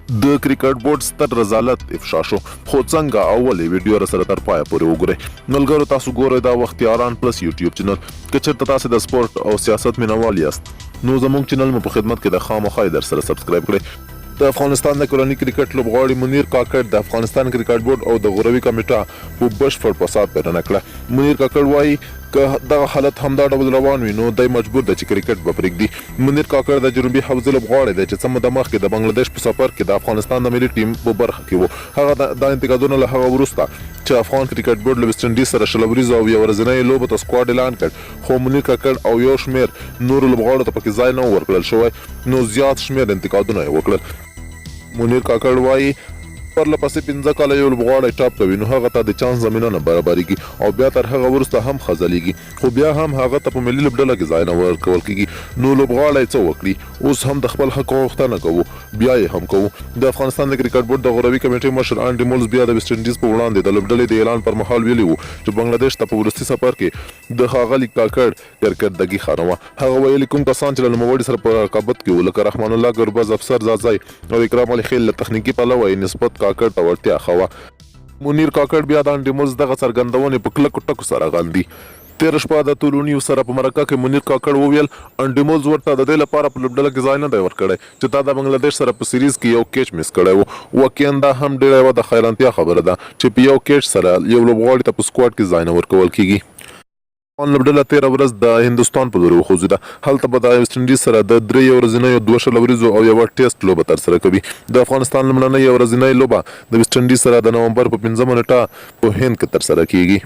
د کرکټ بورډ ستر رضالت افشا شو، خو څنګه اولې ویډیو را سره تر پایه پورې وګورئ. ملګرو تاسو ګورئ دا وختیاران پلس یوټیوب چینل. که چېرته تاسو د سپورت او سیاست مینوال یاست نو زموږ چینل مو په خدمت کې د خامخا در سره سبسکرایب کړئ. د افغانستان د کورني کرکټ لوبغاړي منیر کاکړ د افغانستان کرکټ بورډ او د غوروي کمیټه په بشپړ فساد پیژنه کړه. منیر کاکړ وایي که دغه حالت همدا ډول روان وي نو دی مجبور دی چې کرکټ به پرېږدي. منیر کاکړ د جنوبي حوزې لوبغاړی دی چې څه موده مخکې د بنګلادیش په سفر کې د افغانستان د ملي ټیم په برخه کې و. هغه دا انتقادونه له هغه وروسته چې افغان کرکټ بورډ له ویسټ انډیز سره شل وریزو او یو ورځنۍ لوبو ته سکواډ اعلان کړ، خو منیر کاکړ او یو شمېر نورو لوبغاړو ته پکې ځای نه ورکړل شوی نو زیات شمېر انتقادونه یې وکړل. منیر کاکړ وایي پرله پسې 15 کاله یو لوبغاړی ټاپ کوي نو هغه ته د چانس زمینه نه برابرېږي او بیا تر هغه وروسته هم خځلېږي، خو بیا هم هغه ته په ملي لوبډله کې ځای نه ورکول کېږي. نو لوبغاړی څه وکړي؟ اوس هم د خپل حق غوښتنه کوو، بیا یې هم کوو. د افغانستان د کرکټ بورډ د غوروي کمیټې مشر انډي مولز بیا د ویسټ انډیز په وړاندې د لوبډلې د اعلان پر مهال ویلي وو چې بنګلادیش ته په وروستي سفر کې د ښاغلي کاکړ کارکردګي ښه نه وه. هغه ویلي کوم کسان چې له نوموړي سره په رقابت کې وو لکه رحمان الله ګربز، افسر زازی او اکرام علي خیل له تخنیکي پلوه یې نسبت کاکړ ته وړتیا ښه وه. منیر کاکړ بیا د انډي مولز دغه څرګندونې په کلکو ټکو سره غندي. تېره شپه د تورونیو سره په مرکه کې منیر کاکړ وویل انډي مولز ورته د دې لپاره په لوبډله کې ځای نه دی ورکړی چې تا د بنګلادیش سره په سیریز کې یو کیچ مس کړی و. واقعا دا هم ډېره یوه د حیرانتیا خبره ده چې په یو کیچ سره یو لوبغاړي ته په سکواډ کې ځای نه ورکول کېږي. افغان لوبډله تېره ورځ د هندوستان په لور وخوځېده. هلته به د ویسټ انډیز سره د 3 ورځنیو 2 وریزو او یوه ټیسټ لوبه ترسره کوي. د افغانستان لومړنۍ ورځنۍ لوبه د ویسټ انډیز سره د نومبر په 5 نیټه په هند کې ترسره کېږي.